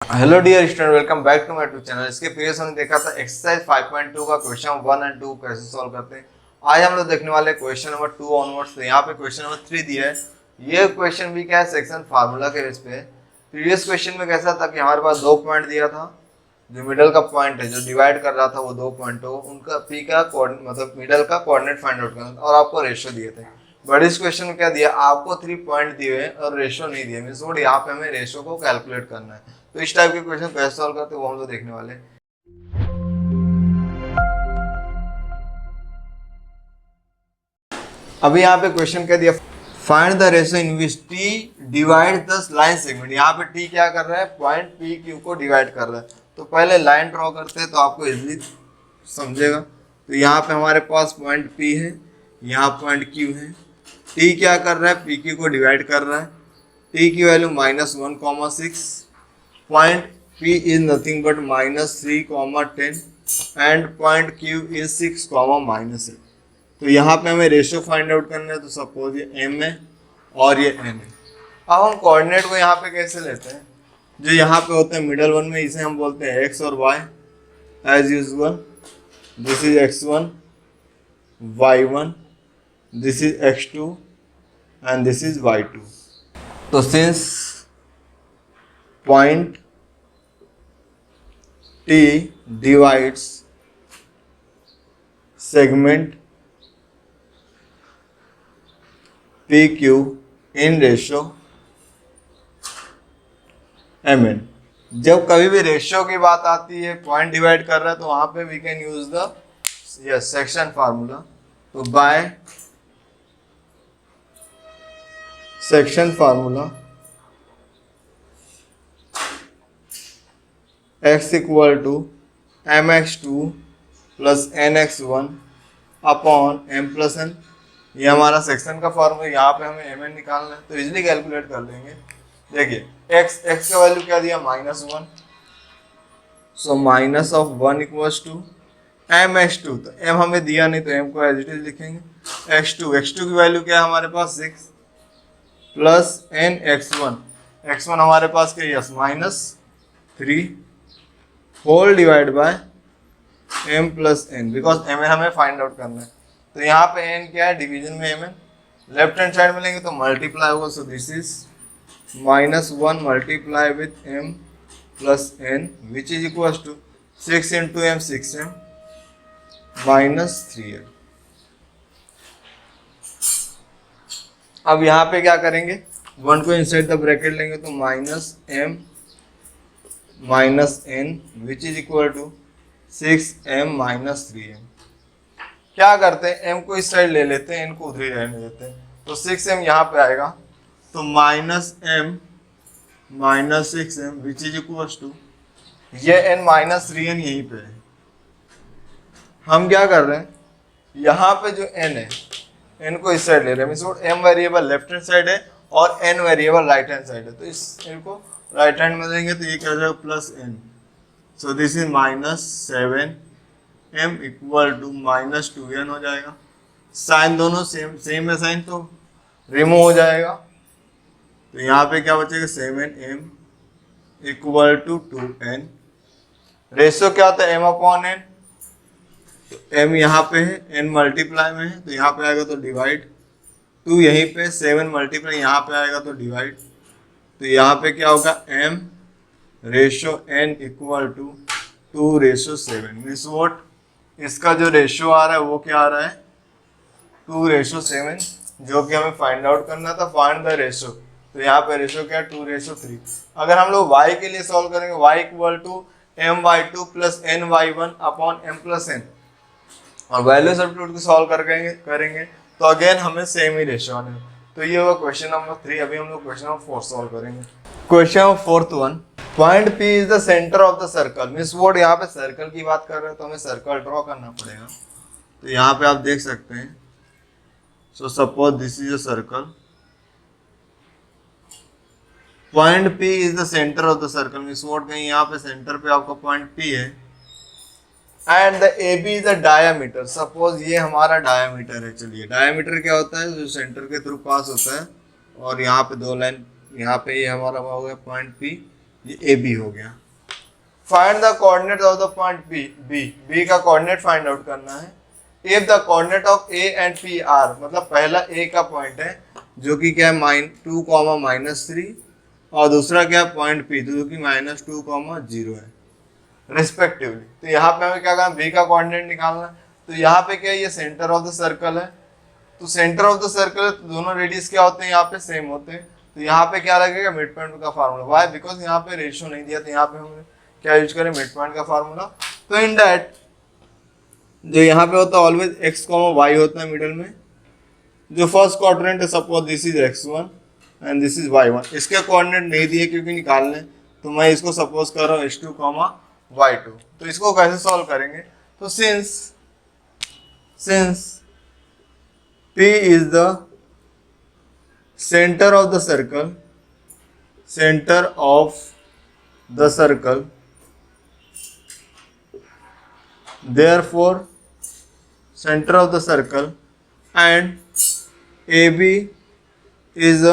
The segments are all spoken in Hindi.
Hello dear student, welcome back to my YouTube channel. इसके प्रीवियस हमने देखा था एक्सरसाइज 5.2 का क्वेश्चन 1 एंड 2 कैसे सॉल्व करते हैं। आज हम लोग देखने वाले क्वेश्चन नंबर 2 ऑनवर्ड्स। तो यहाँ पे क्वेश्चन नंबर 3 दिया है। ये क्वेश्चन भी क्या है, सेक्शन फार्मूला के बेस पे है। प्रीवियस क्वेश्चन में कैसा था कि हमारे पास 2 पॉइंट दिया था, जो मिडल का पॉइंट है जो डिवाइड कर रहा था वो 2 पॉइंट हो, उनका पी का मतलब मिडल का कोऑर्डिनेट फाइंड आउट करना और आपको रेशियो दिए थे। बट इस क्वेश्चन में क्या दिया, आपको 3 पॉइंट दिए हैं और रेशियो नहीं दिए। मींस वो यहाँ पे हमें रेशियो को कैलकुलेट करना है। तो इस टाइप के क्वेश्चन कैसे सॉल्व करते हैं वो हम लोग देखने वाले हैं। अभी यहाँ पे क्वेश्चन क्या दिया, find the ratio in which T divide the line segment. यहाँ पे टी क्या कर रहा है, पॉइंट पी क्यू को डिवाइड कर रहा है। तो पहले लाइन ड्रॉ करते हैं तो आपको इजीली समझेगा। तो यहाँ पे हमारे पास पॉइंट पी है, यहाँ पॉइंट क्यू है। टी क्या कर रहा है, पी क्यू को डिवाइड कर रहा है। टी की value -1,6। Point P is nothing but -3, 10 and point Q is 6, -8। तो यहाँ पे हमें रेशियो फाइंड आउट करना है। तो सपोज ये M है और ये N है। अब हम कोऑर्डिनेट को यहाँ पे कैसे लेते हैं, जो यहाँ पे होते हैं मिडल वन में, इसे हम बोलते हैं X और Y as usual. This is X1, Y1, this is X2 and this is Y2। तो since point T divides segment PQ in ratio MN। जब कभी भी रेशियो की बात आती है, पॉइंट डिवाइड कर रहा है, तो वहां पे we can use the section formula. तो by section formula x equal to mx2 plus nx1 upon m plus n। ये हमारा सेक्शन का फॉर्मूला। यहाँ पे हमें mn निकालना है तो इजीली कैलकुलेट कर लेंगे। देखिए x का वैल्यू क्या दिया, -1। So minus of 1 equals to mx2। तो m हमें दिया नहीं तो m को एज इट इज लिखेंगे। x2 की वैल्यू क्या है हमारे पास 6 प्लस x1 हमारे पास क्या है, -3 whole divide by m plus n, because mn हमें फाइंड आउट करना है। तो यहाँ पे n क्या है, डिवीजन में mn। लेफ्ट हैंड साइड में लेंगे तो मल्टीप्लाई होगा। So this is -1 multiply with m plus n which is equal to 6 into m 6m -3m। अब यहाँ पे क्या करेंगे, 1 को इनसाइड द ब्रैकेट लेंगे तो -m -n which is equal to 6m -3m। क्या करते हैं, m को इस साइड ले लेते हैं, n को उधर ही रहने देते हैं। तो 6m यहाँ पे आएगा तो -m -6m which is equal to, ये n -3n यहीं पे है। हम क्या कर रहे हैं, यहाँ पे जो n है, n को इस साइड ले रहे हैं। Means m variable left hand side है और n variable right hand side है। तो इस n को राइट हैंड में देंगे तो ये क्या हो जाएगा, +n। So this is -7m equal to -2n हो जाएगा। साइन दोनों सेम है, साइन तो रिमूव हो जाएगा। तो यहाँ पे क्या बचेगा, 7m equal to 2n। Ratio क्या होता है, m अपॉन n। तो m यहाँ पे है, n मल्टीप्लाई में है तो यहाँ पे आएगा तो डिवाइड, 2 यहीं पे, 7 मल्टीप्लाई यहाँ पे आएगा तो डिवाइड। तो यहाँ पे क्या होगा, m ratio n equal to 2:7। Means what इसका जो रेशियो आ रहा है वो क्या आ रहा है, 2:7, जो कि हमें फाइंड आउट करना था, फाइंड द रेशियो। तो यहाँ पे रेशियो क्या है, 2:3। अगर हम लोग y के लिए सॉल्व करेंगे, y equal to my2 plus ny1 upon m plus n, और वैल्यू सब्स्टिट्यूट को सॉल्व करेंगे तो अगेन हमें सेम ही रेशियो आने। तो ये हुआ क्वेश्चन नंबर 3। अभी हम लोग क्वेश्चन नंबर 4 सॉल्व करेंगे। Question number 4th one, point P is the centre of the circle. Means word यहाँ पे सर्कल की बात कर रहे हैं तो हमें सर्कल ड्रॉ करना पड़ेगा। तो यहाँ पे आप देख सकते हैं, so suppose this is a circle, point P is the centre of the circle. Means word कहीं यहाँ पे सेंटर पे आपका पॉइंट P है and the AB is the diameter. Suppose ये हमारा डायामीटर है। चलिए, डायामीटर क्या होता है, जो सेंटर के थ्रू पास होता है। और यहाँ पे 2 लाइन, यहाँ पे ये हमारा हो गया पॉइंट P ये ए बी हो गया। Find the coordinate of the point B, B का कोऑर्डिनेट फाइंड आउट करना है। If the coordinate of A and P are, मतलब पहला ए का पॉइंट है जो कि क्या है 2, -3, और दूसरा क्या है पॉइंट पी जो कि -2, 0 है रिस्पेक्टिवली। तो यहाँ पे हमें क्या करना, बी का कोऑर्डिनेट निकालना है। तो यहाँ पे क्या है, ये सेंटर ऑफ द सर्कल है, तो सेंटर ऑफ द सर्कल है तो दोनों रेडियस क्या होते हैं यहाँ पे सेम होते हैं। तो यहाँ पे क्या लगेगा, मिड पॉइंट का फार्मूला। वाई, बिकॉज यहाँ पे रेशियो नहीं दिया, तो यहाँ पे हमने क्या यूज करें, मिड पॉइंट का फार्मूला। तो इन दैट जो यहाँ पे होता है ऑलवेज x, y होता है मिडल में। जो फर्स्ट क्वाड्रेंट है, suppose this is x1 and this is y1, इसके कोऑर्डिनेट नहीं दिए क्योंकि निकालने, तो मैं इसको सपोज कर रहा हूँ x2, y2। तो इसको कैसे सॉल्व करेंगे, तो since P is the center of the circle, therefore center of the circle, and AB is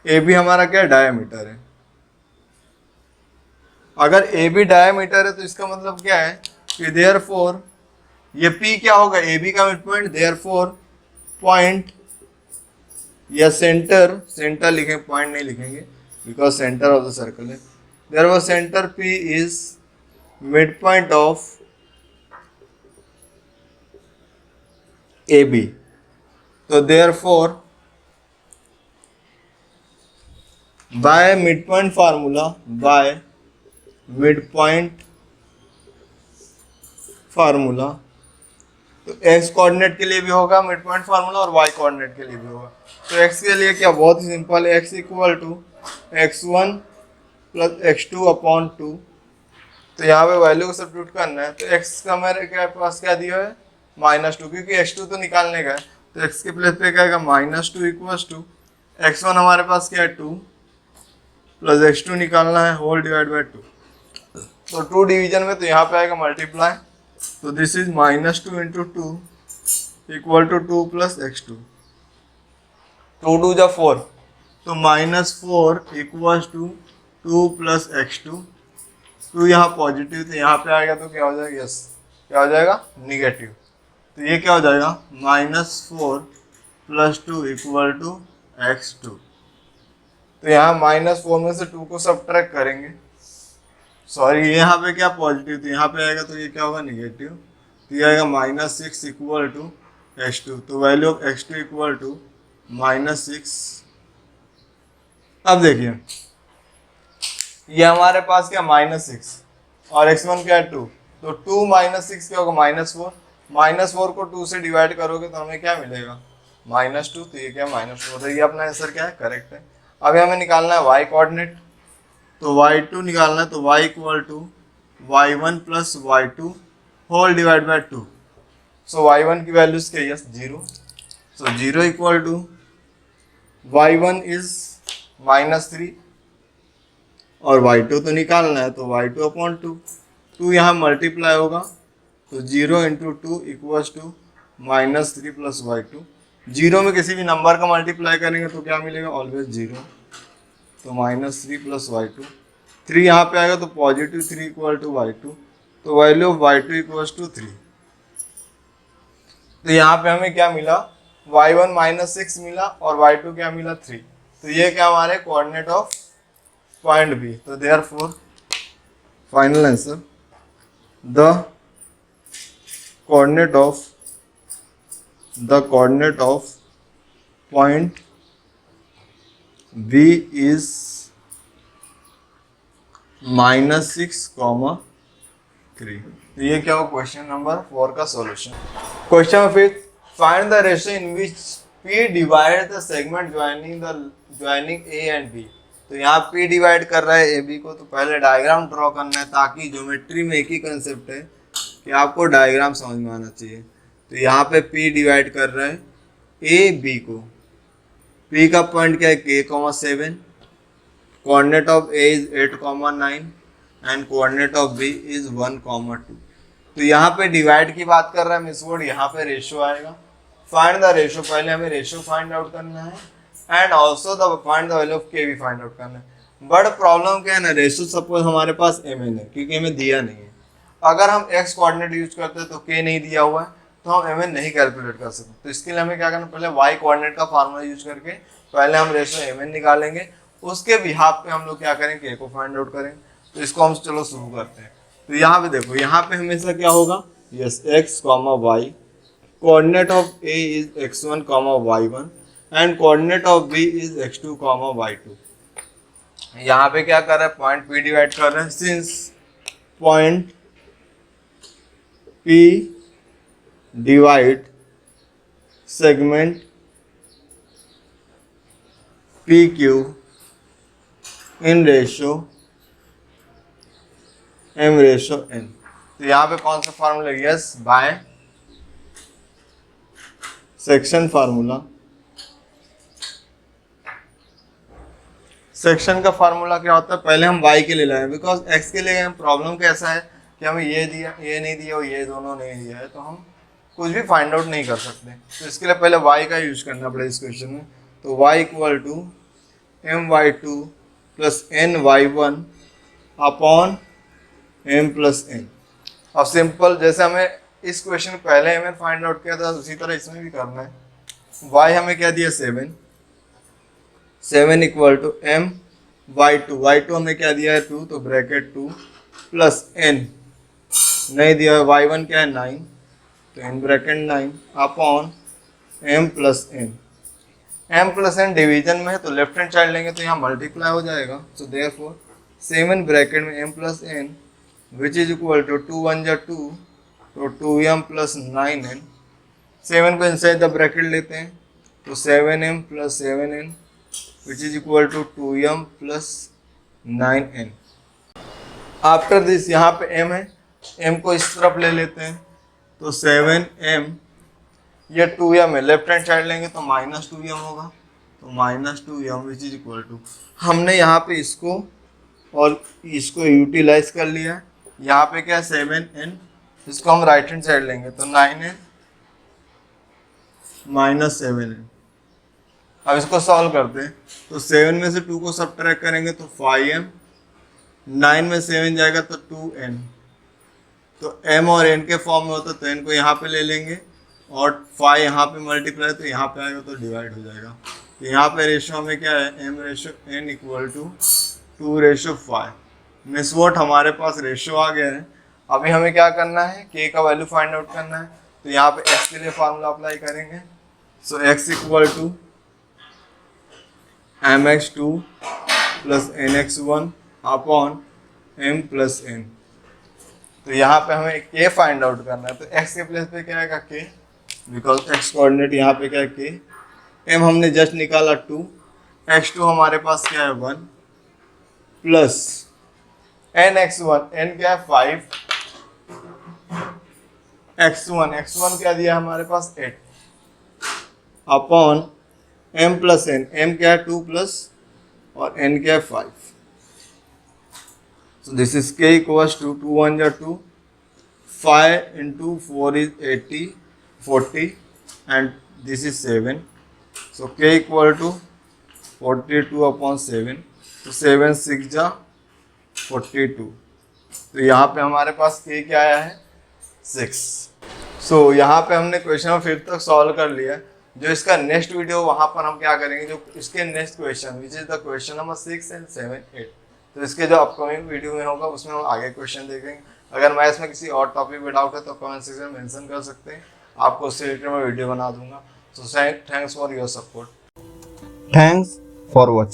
AB हमारा क्या डायमीटर है। अगर AB डायमीटर है तो इसका मतलब क्या है कि therefore ये P क्या होगा, AB का मिड पॉइंट, therefore पॉइंट या सेंटर लिखें, पॉइंट नहीं लिखेंगे because centre of the circle है। therefore centre P is mid point of AB। तो therefore by mid point formula, तो x कोऑर्डिनेट के लिए भी होगा मिड पॉइंट फार्मूला और y कोऑर्डिनेट के लिए भी होगा। तो x के लिए क्या, बहुत ही सिंपल है, x equal to x1 plus x2/2। तो यहाँ पे वैल्यू को सब्स्टिट्यूट करना है। तो x का मेरे के पास क्या दिया है, -2, क्योंकि x2 तो निकालने का है, तो x के प्लेस पे क्या आएगा, -2 इक्वल्स टू x1 हमारे पास क्या है 2 प्लस x2 निकालना है होल डिवाइड बाय 2। तो 2 डिवीजन में, तो यहाँ पे आएगा मल्टीप्लाई, तो this is -2 into 2 equal to 2 plus x2, 2 2 जा 4, तो -4 इक्वल्स टू 2 प्लस x2। 2 यहाँ पॉजिटिव, तो यहाँ पे आएगा तो क्या हो जाएगा, यस क्या हो जाएगा, निगेटिव। तो ये क्या हो जाएगा, -4 प्लस 2 इक्वल टू x2। तो यहाँ -4 में से 2 को सब्ट्रैक्ट करेंगे, सॉरी यहाँ पे क्या पॉजिटिव, तो यहाँ पे आएगा तो ये क्या होगा, निगेटिव। तो ये आएगा -6 इक्वल टू x2। तो value of x2 equal to -6। अब देखिए ये हमारे पास क्या -6 और x1 क्या है 2, तो 2 -6 क्या होगा, -4। -4 को 2 से डिवाइड करोगे तो हमें क्या मिलेगा, -2। तो ये क्या -4, तो ये अपना आंसर क्या है, करेक्ट है। अभी हमें निकालना है y कोऑर्डिनेट, तो y2 निकालना है, तो y equal to y1 plus y2 whole divide by 2। So y1 की वैल्यूज क्या है, 0। सो 0 इक्वल टू y1 इज -3 और y2 तो निकालना है, तो y2/2। 2 यहाँ मल्टीप्लाई होगा, तो 0 into 2 equals to -3 plus y2। 0 में किसी भी नंबर का मल्टीप्लाई करेंगे तो क्या मिलेगा, ऑलवेज 0, तो -3 प्लस y2। 3 यहाँ पे आएगा तो पॉजिटिव 3 इक्वल टू y2, तो value of y2 equals to 3। तो यहाँ पे हमें क्या मिला, y1 -6 मिला और y2 क्या मिला, 3। तो ये क्या हमारे कोऑर्डिनेट ऑफ पॉइंट बी। तो therefore final answer, the coordinate of point B is -6, 3। तो ये क्या हो, क्वेश्चन नंबर 4 का solution. Question number 5, find the ratio in which P divide the segment joining A and B। तो यहाँ P डिवाइड कर रहा है AB को, तो पहले डायग्राम ड्रॉ करना है, ताकि ज्योमेट्री में एक ही कंसेप्ट है कि आपको डायग्राम समझ में आना चाहिए। तो यहाँ पे P डिवाइड कर रहा है AB को, P का पॉइंट क्या है, K,7, coordinate of A is 8,9 and coordinate of B is 1,2। तो यहाँ पे डिवाइड की बात कर रहा है मिस वर्ड, यहाँ पे रेशियो आएगा। फाइंड द रेशियो, पहले हमें रेशियो फाइंड आउट करना है and also the find the value of K भी फाइंड आउट करना है। बट प्रॉब्लम क्या है ना, रेशो सपोज हमारे पास एम एन है क्योंकि हमें दिया नहीं है। अगर हम एक्स कोऑर्डिनेट यूज करते हैं तो के नहीं दिया हुआ है तो हम एम एन नहीं कैलकुलेट कर सकते। तो इसके लिए हमें क्या करना, पहले वाई कोऑर्डिनेट का फार्मूला यूज करके पहले हम रेशो एम एन निकालेंगे, उसके बिहाफ पे हम लोग क्या करेंगे, के को फाइंड आउट करेंगे। तो इसको हम चलो शुरू करते हैं। तो यहाँ पे देखो, यहाँ पे हमेशा क्या होगा, yes x comma y, coordinate of A is x1 comma y1 and coordinate of b is x2 comma y2। यहाँ पे क्या कर रहा है, पॉइंट P डिवाइड कर रहे हैं। Since point P divide segment PQ in ratio m ratio n। तो यहाँ पे कौन सा formula, yes bye section formula. Section का फार्मूला क्या होता है, पहले हम y के लिए लाए, बिकॉज x के लिए प्रॉब्लम कैसा है कि हमें ये दिया, ये नहीं दिया और ये दोनों नहीं दिया है, तो हम कुछ भी फाइंड आउट नहीं कर सकते। तो इसके लिए पहले y का यूज करना पड़ेगा इस क्वेश्चन में। तो y equal to my2 plus ny1 upon m plus n। अब सिंपल, जैसे हमें इस क्वेश्चन पहले हमें फाइंड आउट किया था उसी तरह इसमें भी करना है। y हमें क्या दिया, 7 इक्वल टू m y2 हमें क्या दिया है 2, तो ब्रैकेट 2 प्लस n नहीं दिया है, y1 क्या है 9, तो n bracket 9 upon m plus n division में है तो लेफ्ट हैंड साइड लेंगे तो यहाँ मल्टीप्लाई हो जाएगा। सो देयरफॉर 7 ब्रैकेट में m plus n which is equal to 2 1 जा 2, तो 2m प्लस 9n। 7 को इनसाइड द ब्रैकेट लेते हैं तो 7m plus 7n which is equal to 2m plus 9n। After this यहाँ पे m है, m को इस तरफ ले लेते हैं तो 7m, ये 2m है, लेफ्ट हैंड साइड लेंगे तो माइनस 2m होगा, तो minus 2m which is equal to, हमने यहाँ पे इसको और इसको यूटिलाइज कर लिया। यहाँ पे क्या 7n, इसको हम राइट हैंड साइड लेंगे तो 9n माइनस 7n। अब इसको सॉल्व करते हैं तो 7 में से 2 को सब्ट्रैक्ट करेंगे तो 5m, 9 में 7 जाएगा तो 2n, तो m और n के फॉर्म में होता है तो n को यहाँ पे ले लेंगे और 5 यहाँ पे मल्टीप्लाई तो यहाँ पे आएगा तो डिवाइड हो जाएगा। तो यहाँ पे रेशो में क्या है, m ratio n equal to 2 ratio 5। मिस वॉट, हमारे पास रेशो आ गया है। अभी हमें क्या करना है, k का वैल्यू फाइंड आउट करना है। तो यहाँ पे x के लिए फार्मूला अप्लाई करेंगे। So x equal to mx2 plus nx1 upon m plus n। तो यहाँ पे हमें k फाइंड आउट करना है, तो x के प्लेस पे क्या आएगा k, बिकॉज x कोऑर्डिनेट यहाँ पे क्या है k, m हमने जस्ट निकाला 2, x2 हमारे पास क्या है 1 प्लस nx1, n क्या है 5, x1 क्या दिया हमारे पास 8 upon m plus n, m क्या है 2 प्लस और n क्या है 5। So this is k equals to 2 1 जा 2, 5 into 4 is 80 40 and this is 7, so k equal to 42 upon 7, तो 7 6 जा 42। तो यहाँ पे हमारे पास k क्या आया है 6। सो यहाँ पे हमने क्वेश्चन फिर तक सॉल्व कर लिया। जो इसका नेक्स्ट वीडियो वहाँ पर हम क्या करेंगे, जो इसके next question which is the question number 6 and 7 8, तो इसके जो अपकमिंग वीडियो में होगा उसमें हम आगे क्वेश्चन देखेंगे। अगर मैं इसमें किसी और टॉपिक पे डाउट है तो कमेंट सेक्शन में मेंशन कर सकते हैं, आपको उससे रिलेटेड मैं वीडियो बना दूंगा। So thanks for your support, thanks for watching.